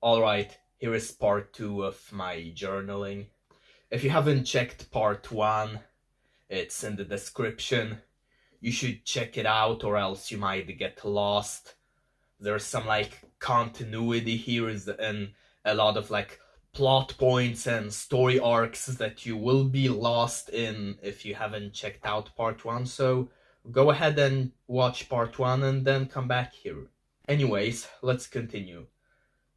Alright, here is part 2 of my journaling. If you haven't checked part 1, it's in the description. You should check it out or else you might get lost. There's some continuity here and a lot of plot points and story arcs that you will be lost in if you haven't checked out part 1. So go ahead and watch part 1 and then come back here. Anyways, let's continue.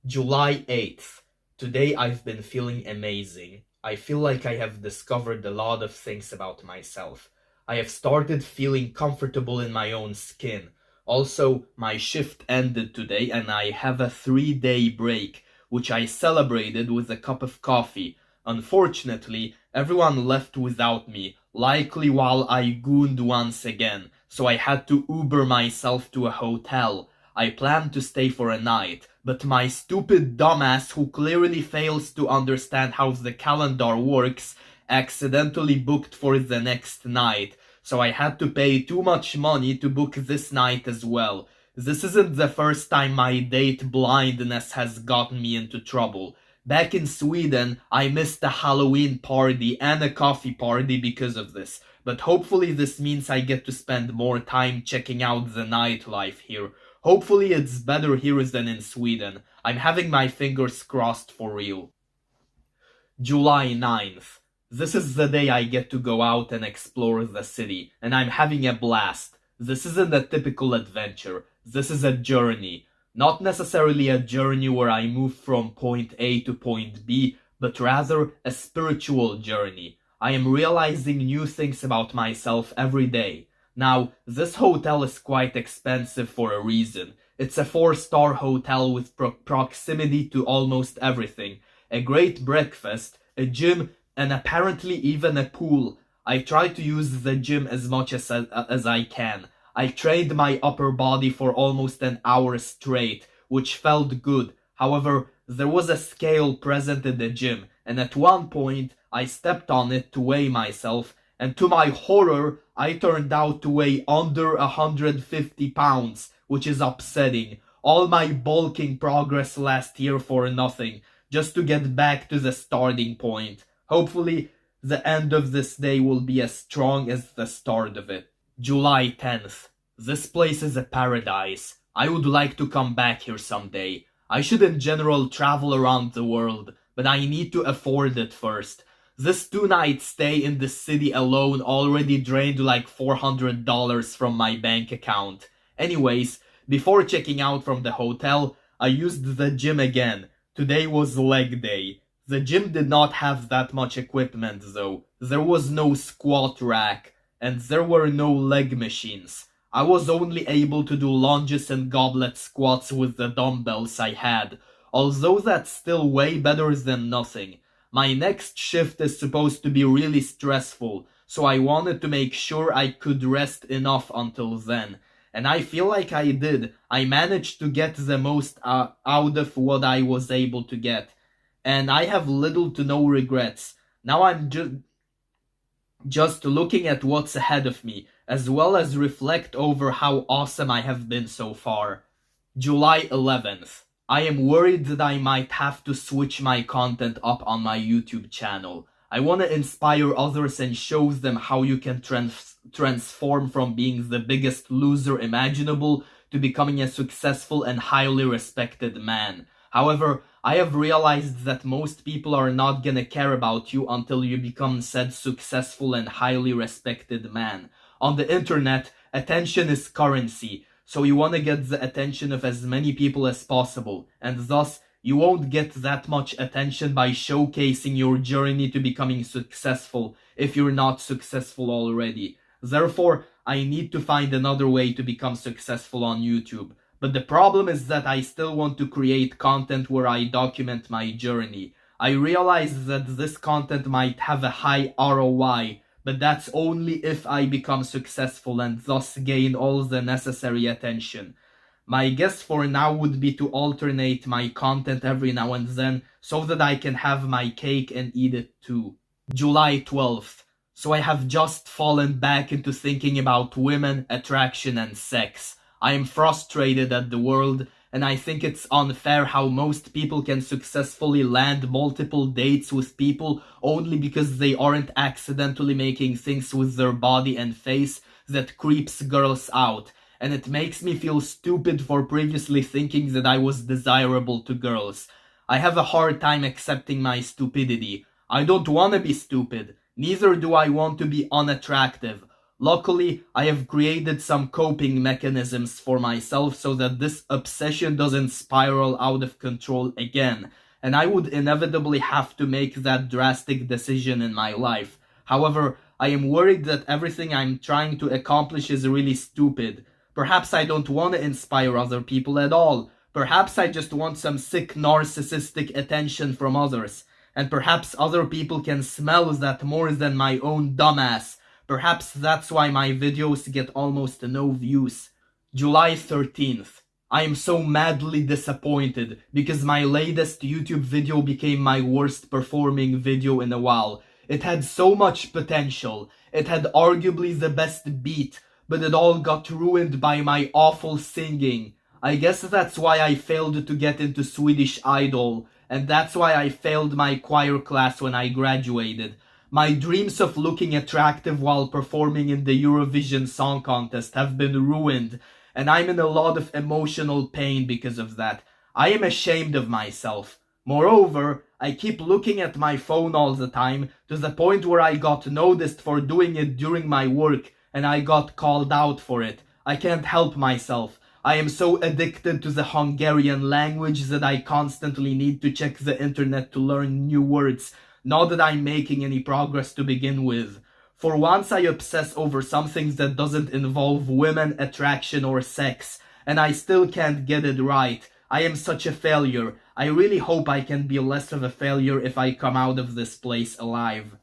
July 8th. Today I've been feeling amazing. I feel like I have discovered a lot of things about myself. I have started feeling comfortable in my own skin. Also, my shift ended today and I have a 3-day break, which I celebrated with a cup of coffee. Unfortunately, everyone left without me, likely while I gooned once again, so I had to Uber myself to a hotel. I planned to stay for a night, but my stupid dumbass who clearly fails to understand how the calendar works accidentally booked for the next night, so I had to pay too much money to book this night as well. This isn't the first time my date blindness has gotten me into trouble. Back in Sweden, I missed a Halloween party and a coffee party because of this, but hopefully this means I get to spend more time checking out the nightlife here. Hopefully it's better here than in Sweden. I'm having my fingers crossed for real. July 9th. This is the day I get to go out and explore the city, and I'm having a blast. This isn't a typical adventure. This is a journey. Not necessarily a journey where I move from point A to point B, but rather a spiritual journey. I am realizing new things about myself every day. Now, this hotel is quite expensive for a reason. It's a 4-star hotel with proximity to almost everything. A great breakfast, a gym, and apparently even a pool. I try to use the gym as much as I can. I trained my upper body for almost an hour straight, which felt good. However, there was a scale present in the gym, and at one point, I stepped on it to weigh myself, and to my horror, I turned out to weigh under 150 pounds, which is upsetting. All my bulking progress last year for nothing, just to get back to the starting point. Hopefully, the end of this day will be as strong as the start of it. July 10th. This place is a paradise. I would like to come back here someday. I should in general travel around the world, but I need to afford it first. This 2-night stay in the city alone already drained like $400 from my bank account. Anyways, before checking out from the hotel, I used the gym again. Today was leg day. The gym did not have that much equipment though. There was no squat rack, and there were no leg machines. I was only able to do lunges and goblet squats with the dumbbells I had, although that's still way better than nothing. My next shift is supposed to be really stressful, so I wanted to make sure I could rest enough until then. And I feel like I did. I managed to get the most out of what I was able to get. And I have little to no regrets. Now I'm just looking at what's ahead of me, as well as reflect over how awesome I have been so far. July 11th. I am worried that I might have to switch my content up on my YouTube channel. I want to inspire others and show them how you can transform from being the biggest loser imaginable to becoming a successful and highly respected man. However, I have realized that most people are not gonna care about you until you become said successful and highly respected man. On the internet, attention is currency. So you want to get the attention of as many people as possible, and thus you won't get that much attention by showcasing your journey to becoming successful if you're not successful already. Therefore, I need to find another way to become successful on YouTube. But the problem is that I still want to create content where I document my journey. I realize that this content might have a high ROI, but that's only if I become successful and thus gain all the necessary attention. My guess for now would be to alternate my content every now and then so that I can have my cake and eat it too. July 12th. So I have just fallen back into thinking about women, attraction and sex. I am frustrated at the world and I think it's unfair how most people can successfully land multiple dates with people only because they aren't accidentally making things with their body and face that creeps girls out, and it makes me feel stupid for previously thinking that I was desirable to girls. I have a hard time accepting my stupidity. I don't want to be stupid, neither do I want to be unattractive. Luckily, I have created some coping mechanisms for myself so that this obsession doesn't spiral out of control again, and I would inevitably have to make that drastic decision in my life. However, I am worried that everything I'm trying to accomplish is really stupid. Perhaps I don't want to inspire other people at all. Perhaps I just want some sick narcissistic attention from others. And perhaps other people can smell that more than my own dumbass. Perhaps that's why my videos get almost no views. July 13th. I am so madly disappointed because my latest YouTube video became my worst performing video in a while. It had so much potential. It had arguably the best beat, but it all got ruined by my awful singing. I guess that's why I failed to get into Swedish Idol, and that's why I failed my choir class when I graduated. My dreams of looking attractive while performing in the Eurovision Song Contest have been ruined, and I'm in a lot of emotional pain because of that. I am ashamed of myself. Moreover, I keep looking at my phone all the time, to the point where I got noticed for doing it during my work, and I got called out for it. I can't help myself. I am so addicted to the Hungarian language that I constantly need to check the internet to learn new words. Not that I'm making any progress to begin with. For once I obsess over something that doesn't involve women, attraction or sex, and I still can't get it right. I am such a failure. I really hope I can be less of a failure if I come out of this place alive.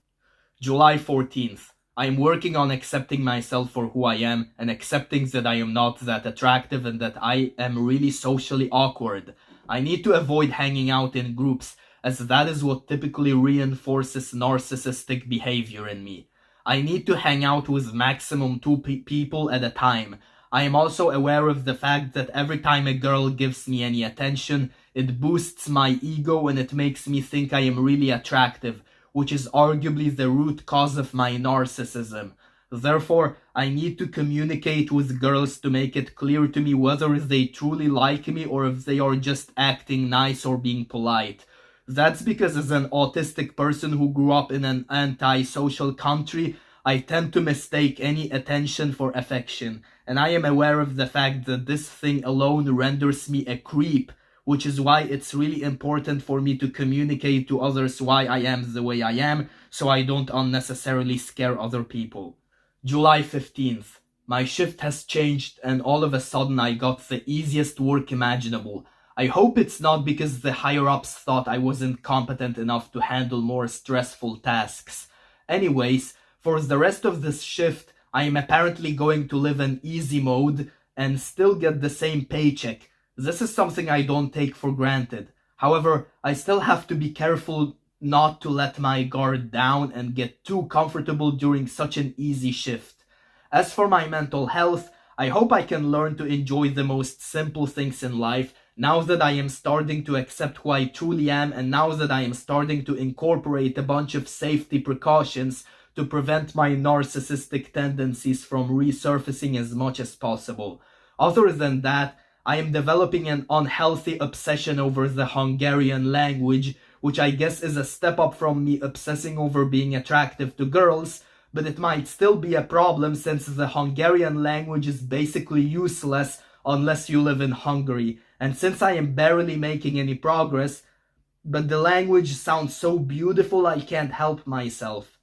July 14th. I am working on accepting myself for who I am and accepting that I am not that attractive and that I am really socially awkward. I need to avoid hanging out in groups, as that is what typically reinforces narcissistic behavior in me. I need to hang out with maximum two people at a time. I am also aware of the fact that every time a girl gives me any attention, it boosts my ego and it makes me think I am really attractive, which is arguably the root cause of my narcissism. Therefore, I need to communicate with girls to make it clear to me whether they truly like me or if they are just acting nice or being polite. That's because as an autistic person who grew up in an anti-social country, I tend to mistake any attention for affection, and I am aware of the fact that this thing alone renders me a creep, which is why it's really important for me to communicate to others why I am the way I am, so I don't unnecessarily scare other people. July 15th. My shift has changed and all of a sudden I got the easiest work imaginable. I hope it's not because the higher-ups thought I wasn't competent enough to handle more stressful tasks. Anyways, for the rest of this shift, I am apparently going to live in easy mode and still get the same paycheck. This is something I don't take for granted. However, I still have to be careful not to let my guard down and get too comfortable during such an easy shift. As for my mental health, I hope I can learn to enjoy the most simple things in life now that I am starting to accept who I truly am and now that I am starting to incorporate a bunch of safety precautions to prevent my narcissistic tendencies from resurfacing as much as possible. Other than that, I am developing an unhealthy obsession over the Hungarian language, which I guess is a step up from me obsessing over being attractive to girls, but it might still be a problem since the Hungarian language is basically useless unless you live in Hungary, and since I am barely making any progress, but the language sounds so beautiful I can't help myself.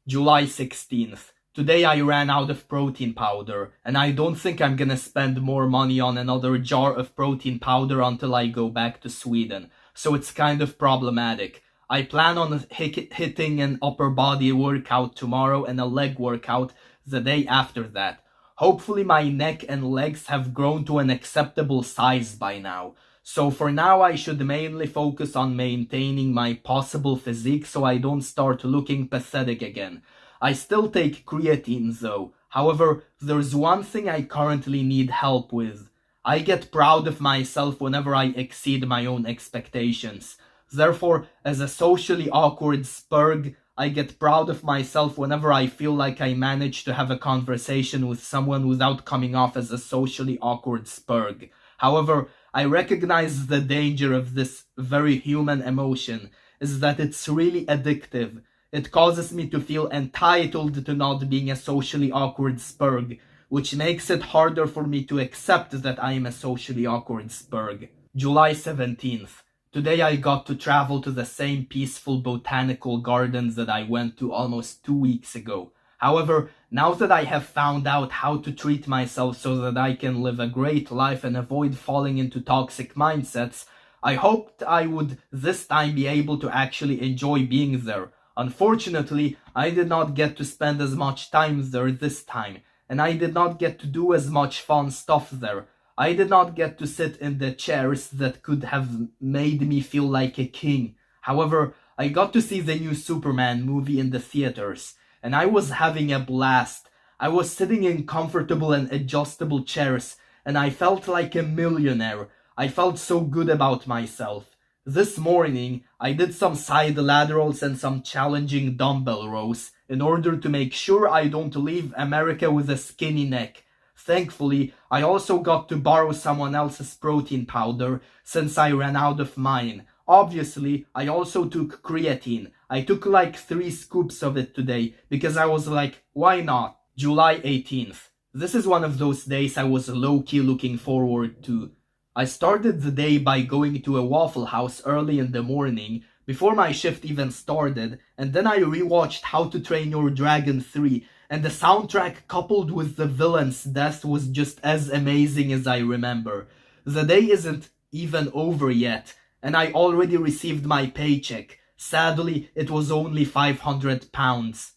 July 16th. Today I ran out of protein powder, and I don't think I'm gonna spend more money on another jar of protein powder until I go back to Sweden, so it's kind of problematic. I plan on hitting an upper body workout tomorrow and a leg workout the day after that. Hopefully my neck and legs have grown to an acceptable size by now. So for now I should mainly focus on maintaining my possible physique so I don't start looking pathetic again. I still take creatine though. However, there's one thing I currently need help with. I get proud of myself whenever I exceed my own expectations. Therefore, as a socially awkward spurg, I get proud of myself whenever I feel like I manage to have a conversation with someone without coming off as a socially awkward spurg. However, I recognize the danger of this very human emotion is that it's really addictive. It causes me to feel entitled to not being a socially awkward spurg, which makes it harder for me to accept that I am a socially awkward spurg. July 17th. Today I got to travel to the same peaceful botanical gardens that I went to almost 2 weeks ago. However, now that I have found out how to treat myself so that I can live a great life and avoid falling into toxic mindsets, I hoped I would this time be able to actually enjoy being there. Unfortunately, I did not get to spend as much time there this time, and I did not get to do as much fun stuff there. I did not get to sit in the chairs that could have made me feel like a king. However, I got to see the new Superman movie in the theaters, and I was having a blast. I was sitting in comfortable and adjustable chairs, and I felt like a millionaire. I felt so good about myself. This morning, I did some side laterals and some challenging dumbbell rows in order to make sure I don't leave America with a skinny neck. Thankfully, I also got to borrow someone else's protein powder since I ran out of mine. Obviously, I also took creatine. I took like 3 scoops of it today because I was like, why not? July 18th. This is one of those days I was low-key looking forward to. I started the day by going to a Waffle House early in the morning before my shift even started, and then I rewatched How to Train Your Dragon 3, and the soundtrack coupled with the villain's death was just as amazing as I remember. The day isn't even over yet, and I already received my paycheck. Sadly, it was only £500.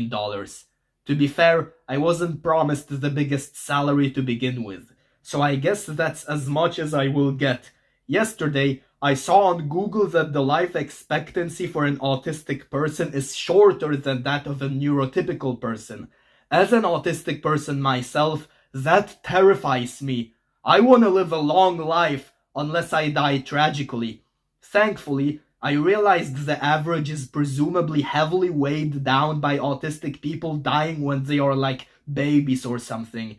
Dollars. To be fair, I wasn't promised the biggest salary to begin with, so I guess that's as much as I will get. Yesterday, I saw on Google that the life expectancy for an autistic person is shorter than that of a neurotypical person. As an autistic person myself, that terrifies me. I want to live a long life, unless I die tragically. Thankfully, I realized the average is presumably heavily weighed down by autistic people dying when they are like babies or something.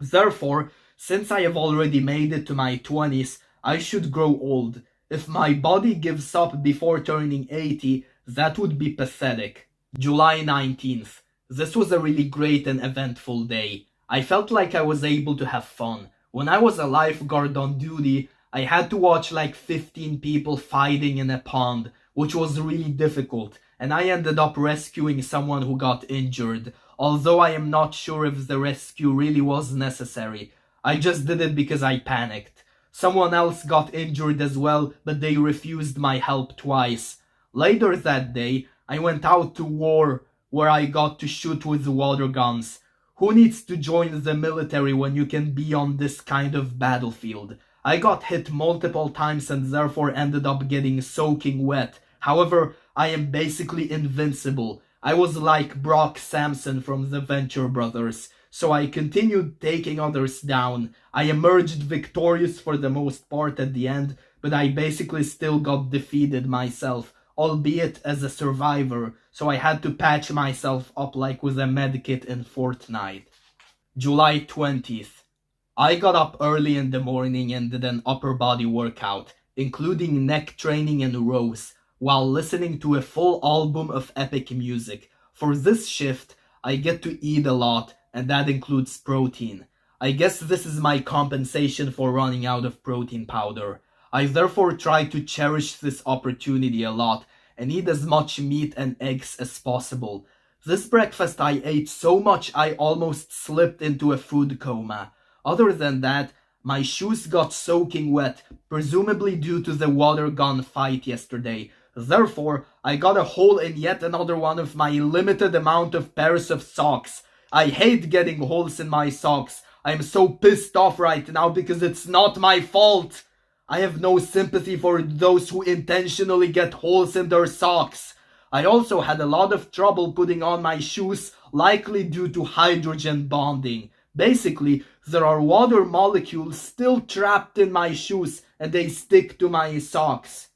Therefore, since I have already made it to my 20s, I should grow old. If my body gives up before turning 80, that would be pathetic. July 19th. This was a really great and eventful day. I felt like I was able to have fun. When I was a lifeguard on duty, I had to watch like 15 people fighting in a pond, which was really difficult, and I ended up rescuing someone who got injured, although I am not sure if the rescue really was necessary. I just did it because I panicked. Someone else got injured as well, but they refused my help twice. Later that day, I went out to war, where I got to shoot with water guns. Who needs to join the military when you can be on this kind of battlefield? I got hit multiple times and therefore ended up getting soaking wet. However, I am basically invincible. I was like Brock Samson from the Venture Brothers. So I continued taking others down. I emerged victorious for the most part at the end, but I basically still got defeated myself, albeit as a survivor, so I had to patch myself up like with a medkit in Fortnite. July 20th. I got up early in the morning and did an upper body workout, including neck training and rows, while listening to a full album of epic music. For this shift, I get to eat a lot, and that includes protein. I guess this is my compensation for running out of protein powder. I therefore try to cherish this opportunity a lot and eat as much meat and eggs as possible. This breakfast I ate so much I almost slipped into a food coma. Other than that, my shoes got soaking wet, presumably due to the water gun fight yesterday. Therefore, I got a hole in yet another one of my limited amount of pairs of socks. I hate getting holes in my socks. I am so pissed off right now because it's not my fault. I have no sympathy for those who intentionally get holes in their socks. I also had a lot of trouble putting on my shoes, likely due to hydrogen bonding. Basically, There are water molecules still trapped in my shoes and they stick to my socks.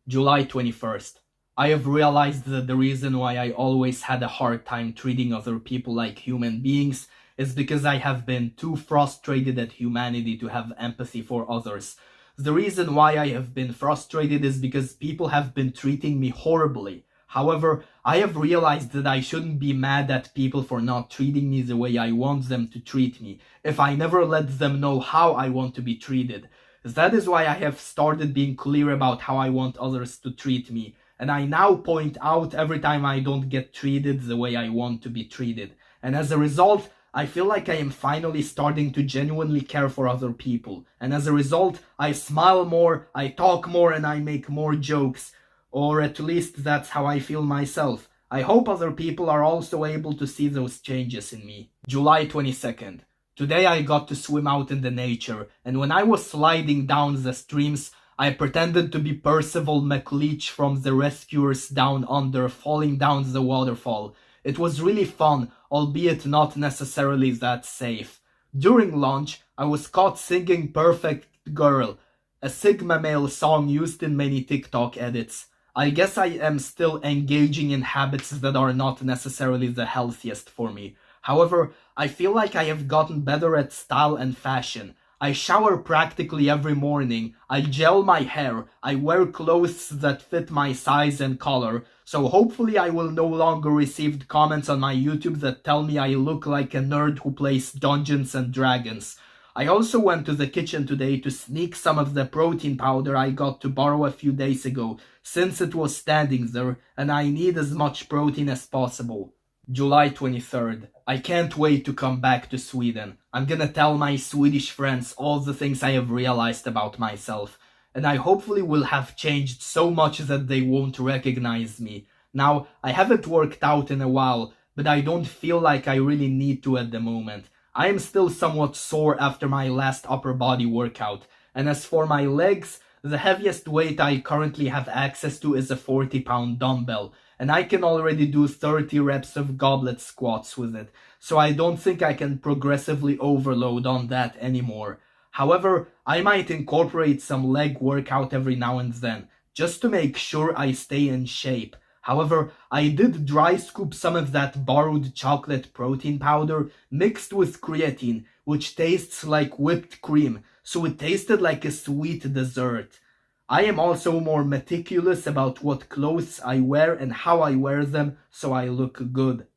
July 21st. I have realized that the reason why I always had a hard time treating other people like human beings is because I have been too frustrated at humanity to have empathy for others. The reason why I have been frustrated is because people have been treating me horribly. However, I have realized that I shouldn't be mad at people for not treating me the way I want them to treat me, if I never let them know how I want to be treated. That is why I have started being clear about how I want others to treat me, and I now point out every time I don't get treated the way I want to be treated. And as a result, I feel like I am finally starting to genuinely care for other people. And as a result, I smile more, I talk more, and I make more jokes. Or at least that's how I feel myself. I hope other people are also able to see those changes in me. July 22nd. Today I got to swim out in the nature, and when I was sliding down the streams, I pretended to be Percival McLeach from The Rescuers Down Under, falling down the waterfall. It was really fun, albeit not necessarily that safe. During lunch, I was caught singing Perfect Girl, a Sigma male song used in many TikTok edits. I guess I am still engaging in habits that are not necessarily the healthiest for me. However, I feel like I have gotten better at style and fashion. I shower practically every morning, I gel my hair, I wear clothes that fit my size and color, so hopefully I will no longer receive comments on my YouTube that tell me I look like a nerd who plays Dungeons and Dragons. I also went to the kitchen today to sneak some of the protein powder I got to borrow a few days ago, since it was standing there and I need as much protein as possible. July 23rd. I can't wait to come back to Sweden. I'm gonna tell my Swedish friends all the things I have realized about myself, and I hopefully will have changed so much that they won't recognize me. Now, I haven't worked out in a while, but I don't feel like I really need to at the moment. I am still somewhat sore after my last upper body workout, and as for my legs, the heaviest weight I currently have access to is a 40-pound dumbbell, and I can already do 30 reps of goblet squats with it, so I don't think I can progressively overload on that anymore. However, I might incorporate some leg workout every now and then, just to make sure I stay in shape. However, I did dry scoop some of that borrowed chocolate protein powder mixed with creatine, which tastes like whipped cream, so it tasted like a sweet dessert. I am also more meticulous about what clothes I wear and how I wear them so I look good.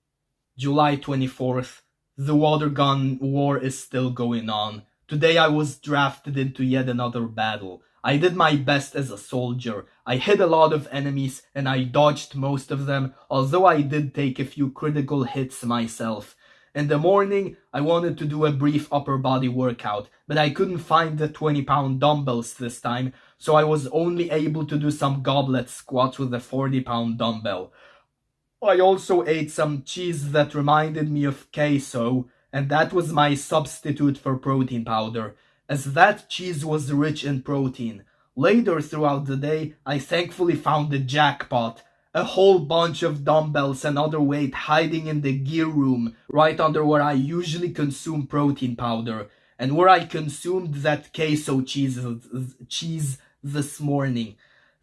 July 24th. The water gun war is still going on. Today I was drafted into yet another battle. I did my best as a soldier. I hit a lot of enemies and I dodged most of them, although I did take a few critical hits myself. In the morning, I wanted to do a brief upper body workout, but I couldn't find the 20-pound dumbbells this time, so I was only able to do some goblet squats with a 40-pound dumbbell. I also ate some cheese that reminded me of queso, and that was my substitute for protein powder, as that cheese was rich in protein. Later throughout the day, I thankfully found the jackpot. A whole bunch of dumbbells and other weight hiding in the gear room, right under where I usually consume protein powder, and where I consumed that queso cheese this morning.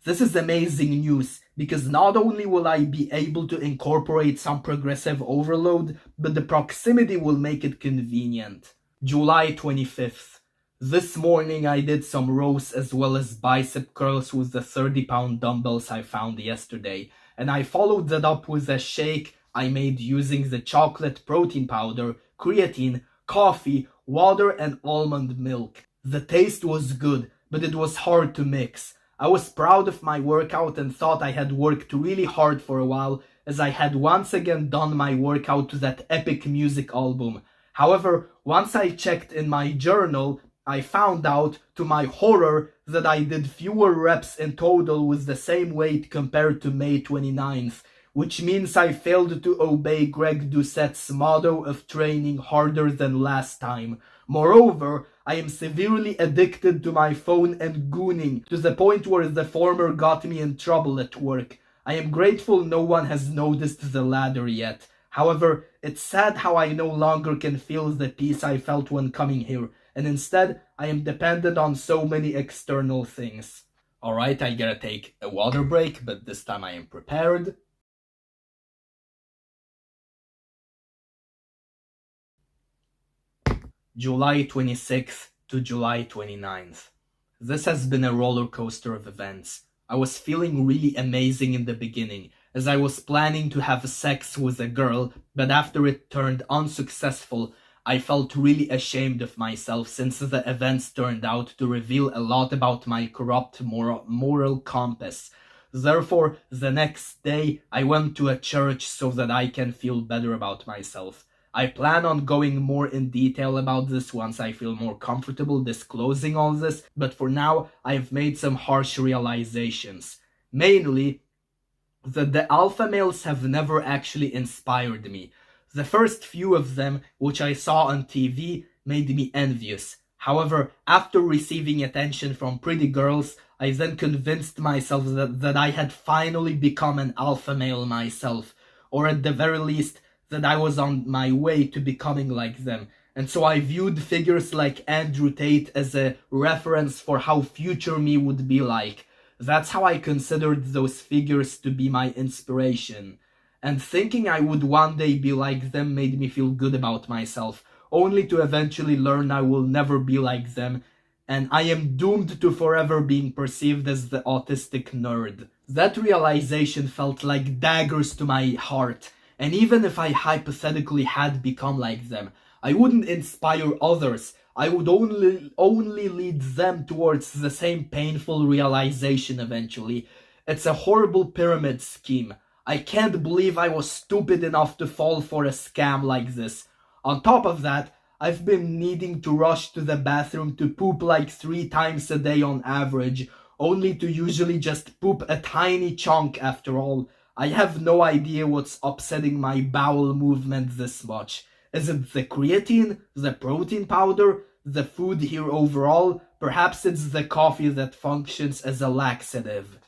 This is amazing news, because not only will I be able to incorporate some progressive overload, but the proximity will make it convenient. July 25th. This morning I did some rows as well as bicep curls with the 30-pound dumbbells I found yesterday, and I followed that up with a shake I made using the chocolate protein powder, creatine, coffee, water, and almond milk. The taste was good, but it was hard to mix. I was proud of my workout and thought I had worked really hard for a while, as I had once again done my workout to that epic music album. However, once I checked in my journal, I found out, to my horror, that I did fewer reps in total with the same weight compared to May 29th, which means I failed to obey Greg Doucette's motto of training harder than last time. Moreover, I am severely addicted to my phone and gooning, to the point where the former got me in trouble at work. I am grateful no one has noticed the latter yet. However, it's sad how I no longer can feel the peace I felt when coming here, and instead I am dependent on so many external things. Alright, I gotta take a water break, but this time I am prepared. July 26th to July 29th. This has been a roller coaster of events. I was feeling really amazing in the beginning, as I was planning to have sex with a girl, but after it turned unsuccessful, I felt really ashamed of myself since the events turned out to reveal a lot about my corrupt moral compass. Therefore, the next day, I went to a church so that I can feel better about myself. I plan on going more in detail about this once I feel more comfortable disclosing all this, but for now, I've made some harsh realizations. Mainly, that the alpha males have never actually inspired me. The first few of them, which I saw on TV, made me envious. However, after receiving attention from pretty girls, I then convinced myself that I had finally become an alpha male myself, or at the very least, that I was on my way to becoming like them, and so I viewed figures like Andrew Tate as a reference for how future me would be like. That's how I considered those figures to be my inspiration. And thinking I would one day be like them made me feel good about myself, only to eventually learn I will never be like them, and I am doomed to forever being perceived as the autistic nerd. That realization felt like daggers to my heart. And even if I hypothetically had become like them, I wouldn't inspire others. I would only lead them towards the same painful realization eventually. It's a horrible pyramid scheme. I can't believe I was stupid enough to fall for a scam like this. On top of that, I've been needing to rush to the bathroom to poop like 3 times a day on average, only to usually just poop a tiny chunk after all. I have no idea what's upsetting my bowel movement this much. Is it the creatine, the protein powder, the food here overall? Perhaps it's the coffee that functions as a laxative.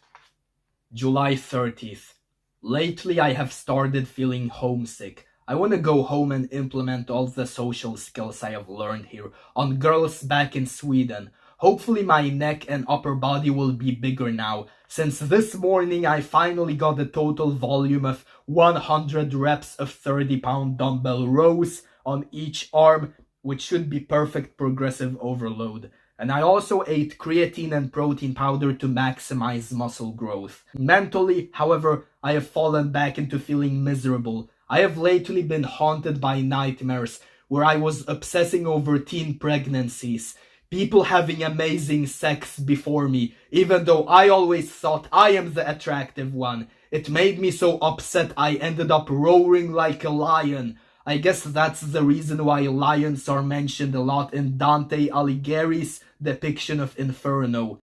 July 30th. Lately I have started feeling homesick. I want to go home and implement all the social skills I have learned here on girls back in Sweden. Hopefully my neck and upper body will be bigger now, since this morning I finally got a total volume of 100 reps of 30-pound dumbbell rows on each arm, which should be perfect progressive overload. And I also ate creatine and protein powder to maximize muscle growth. Mentally, however, I have fallen back into feeling miserable. I have lately been haunted by nightmares where I was obsessing over teen pregnancies. People having amazing sex before me, even though I always thought I am the attractive one. It made me so upset I ended up roaring like a lion. I guess that's the reason why lions are mentioned a lot in Dante Alighieri's depiction of Inferno.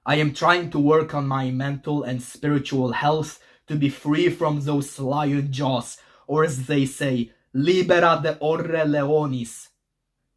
I am trying to work on my mental and spiritual health to be free from those lion jaws, or as they say, libera de orre leonis.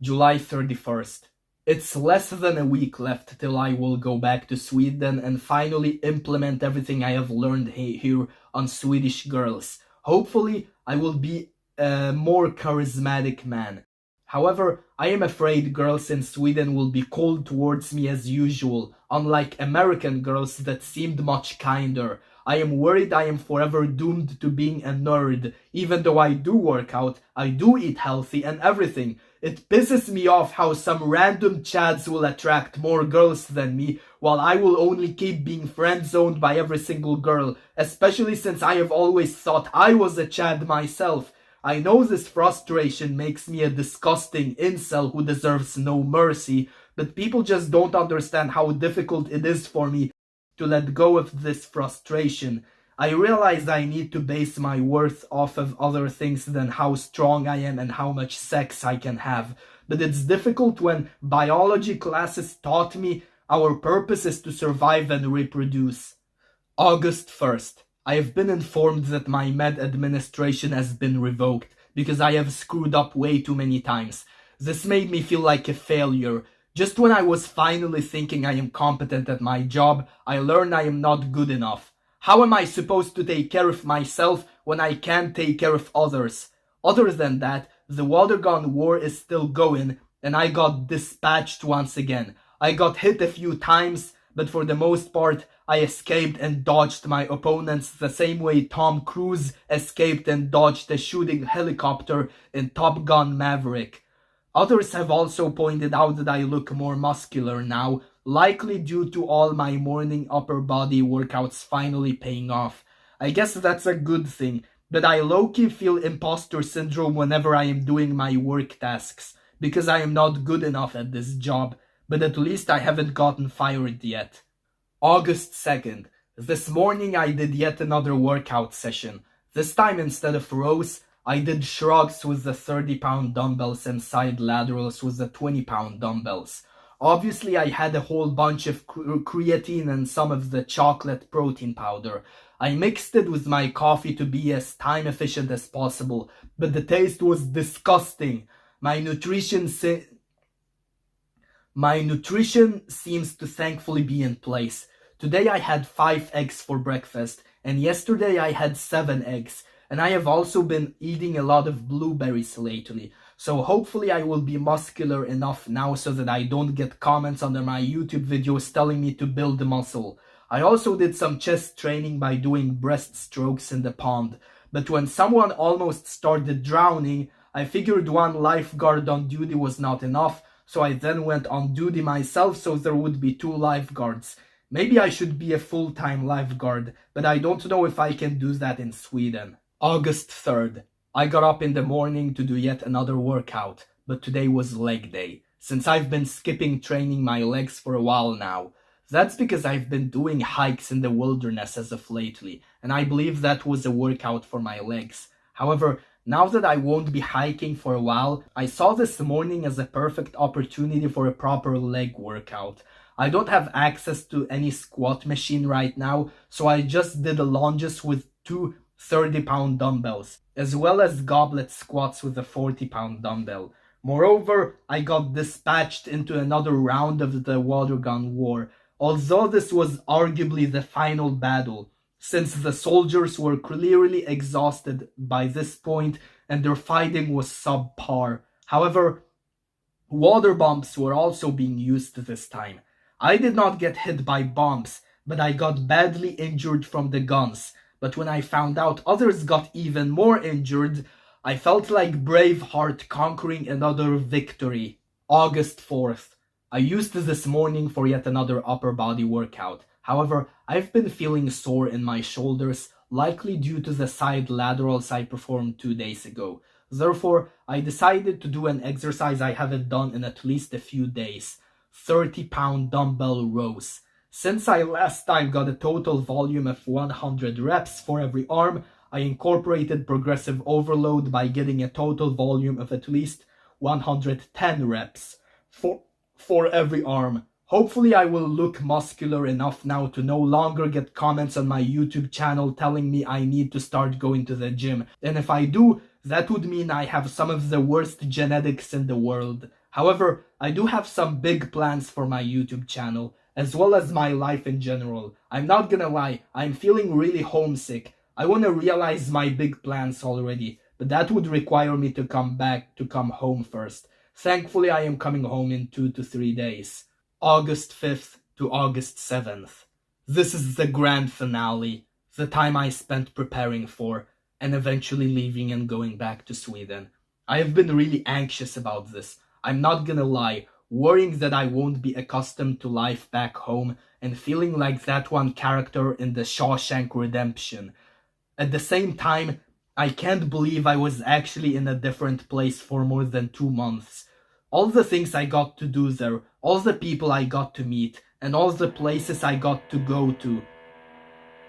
July 31st. It's less than a week left till I will go back to Sweden and finally implement everything I have learned here on Swedish girls. Hopefully, I will be a more charismatic man. However, I am afraid girls in Sweden will be cold towards me as usual, unlike American girls that seemed much kinder. I am worried I am forever doomed to being a nerd. Even though I do work out, I do eat healthy and everything. It pisses me off how some random chads will attract more girls than me, while I will only keep being friend-zoned by every single girl, especially since I have always thought I was a chad myself. I know this frustration makes me a disgusting incel who deserves no mercy, but people just don't understand how difficult it is for me to let go of this frustration. I realize I need to base my worth off of other things than how strong I am and how much sex I can have. But it's difficult when biology classes taught me our purpose is to survive and reproduce. August 1st. I have been informed that my med administration has been revoked because I have screwed up way too many times. This made me feel like a failure. Just when I was finally thinking I am competent at my job, I learned I am not good enough. How am I supposed to take care of myself when I can't take care of others. Other than that, the water gun war is still going, and I got dispatched once again. I got hit a few times, but for the most part, I escaped and dodged my opponents the same way Tom Cruise escaped and dodged a shooting helicopter in Top Gun Maverick. Others have also pointed out that I look more muscular now, likely due to all my morning upper body workouts finally paying off. I guess that's a good thing, but I low-key feel imposter syndrome whenever I am doing my work tasks, because I am not good enough at this job, but at least I haven't gotten fired yet. August 2nd. This morning I did yet another workout session. This time instead of rows, I did shrugs with the 30-pound dumbbells and side laterals with the 20-pound dumbbells. Obviously I had a whole bunch of creatine and some of the chocolate protein powder. I mixed it with my coffee to be as time efficient as possible, but the taste was disgusting. My nutrition seems to thankfully be in place. Today I had 5 eggs for breakfast, and yesterday I had 7 eggs, and I have also been eating a lot of blueberries lately, so hopefully I will be muscular enough now so that I don't get comments under my YouTube videos telling me to build muscle. I also did some chest training by doing breaststrokes in the pond, but when someone almost started drowning, I figured one lifeguard on duty was not enough, so I then went on duty myself so there would be 2 lifeguards. Maybe I should be a full-time lifeguard, but I don't know if I can do that in Sweden. August 3rd. I got up in the morning to do yet another workout, but today was leg day, since I've been skipping training my legs for a while now. That's because I've been doing hikes in the wilderness as of lately, and I believe that was a workout for my legs. However, now that I won't be hiking for a while, I saw this morning as a perfect opportunity for a proper leg workout. I don't have access to any squat machine right now, so I just did the lunges with 2 30-pound dumbbells, as well as goblet squats with a 40-pound dumbbell. Moreover, I got dispatched into another round of the water gun war, although this was arguably the final battle, since the soldiers were clearly exhausted by this point and their fighting was subpar. However, water bombs were also being used this time. I did not get hit by bombs, but I got badly injured from the guns. But when I found out others got even more injured, I felt like Braveheart conquering another victory. August 4th. I used this morning for yet another upper body workout. However, I've been feeling sore in my shoulders, likely due to the side laterals I performed 2 days ago. Therefore, I decided to do an exercise I haven't done in at least a few days: 30-pound dumbbell rows. Since I last time got a total volume of 100 reps for every arm, I incorporated progressive overload by getting a total volume of at least 110 reps for every arm. Hopefully I will look muscular enough now to no longer get comments on my YouTube channel telling me I need to start going to the gym. And if I do, that would mean I have some of the worst genetics in the world. However, I do have some big plans for my YouTube channel, as well as my life in general. I'm not gonna lie, I'm feeling really homesick. I wanna realize my big plans already, but that would require me to come home first. Thankfully, I am coming home in 2 to 3 days. August 5th to August 7th. This is the grand finale, the time I spent preparing for, and eventually leaving and going back to Sweden. I have been really anxious about this. I'm not gonna lie, worrying that I won't be accustomed to life back home and feeling like that one character in the Shawshank Redemption. At the same time, I can't believe I was actually in a different place for more than 2 months. All the things I got to do there, all the people I got to meet, and all the places I got to go to.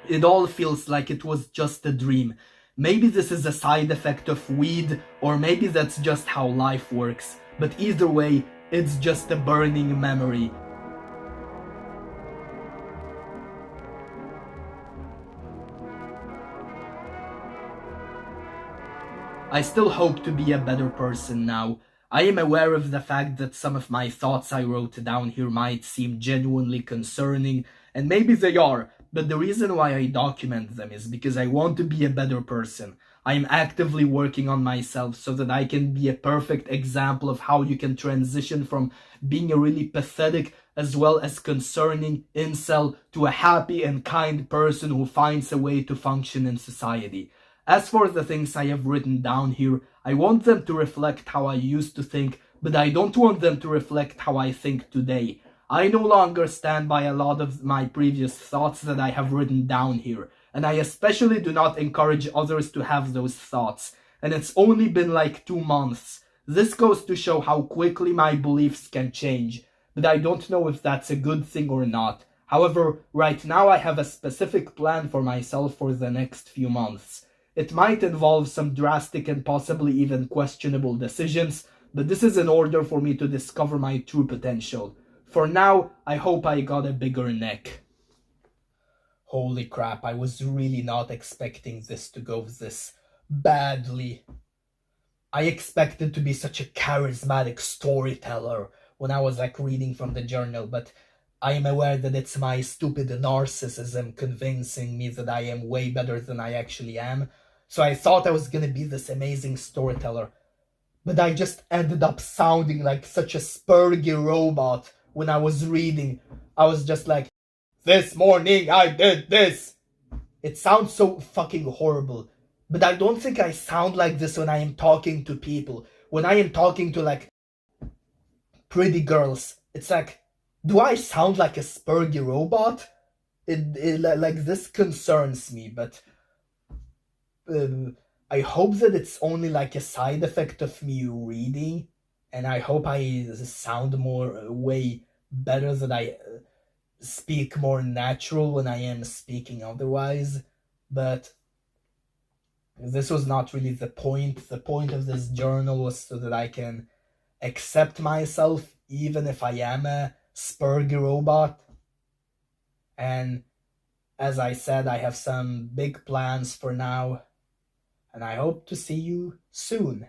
It all feels like it was just a dream. Maybe this is a side effect of weed, or maybe that's just how life works. But either way, it's just a burning memory. I still hope to be a better person now. I am aware of the fact that some of my thoughts I wrote down here might seem genuinely concerning, and maybe they are, but the reason why I document them is because I want to be a better person. I'm actively working on myself so that I can be a perfect example of how you can transition from being a really pathetic as well as concerning incel to a happy and kind person who finds a way to function in society. As for the things I have written down here, I want them to reflect how I used to think, but I don't want them to reflect how I think today. I no longer stand by a lot of my previous thoughts that I have written down here, and I especially do not encourage others to have those thoughts. And it's only been like 2 months. This goes to show how quickly my beliefs can change, but I don't know if that's a good thing or not. However, right now I have a specific plan for myself for the next few months. It might involve some drastic and possibly even questionable decisions, but this is in order for me to discover my true potential. For now, I hope I got a bigger neck. Holy crap, I was really not expecting this to go this badly. I expected to be such a charismatic storyteller when I was reading from the journal, but I am aware that it's my stupid narcissism convincing me that I am way better than I actually am. So I thought I was gonna be this amazing storyteller, but I just ended up sounding like such a spurgy robot when I was reading. I was just like, this morning I did this. It sounds so fucking horrible. But I don't think I sound like this when I am talking to people. When I am talking to pretty girls, it's like, do I sound like a spurgy robot? This concerns me, but I hope that it's only like a side effect of me reading, and I hope I sound way better, that I speak more natural when I am speaking otherwise. But this was not really the point. The point of this journal was so that I can accept myself even if I am a spurgy robot. And as I said, I have some big plans for now, and I hope to see you soon.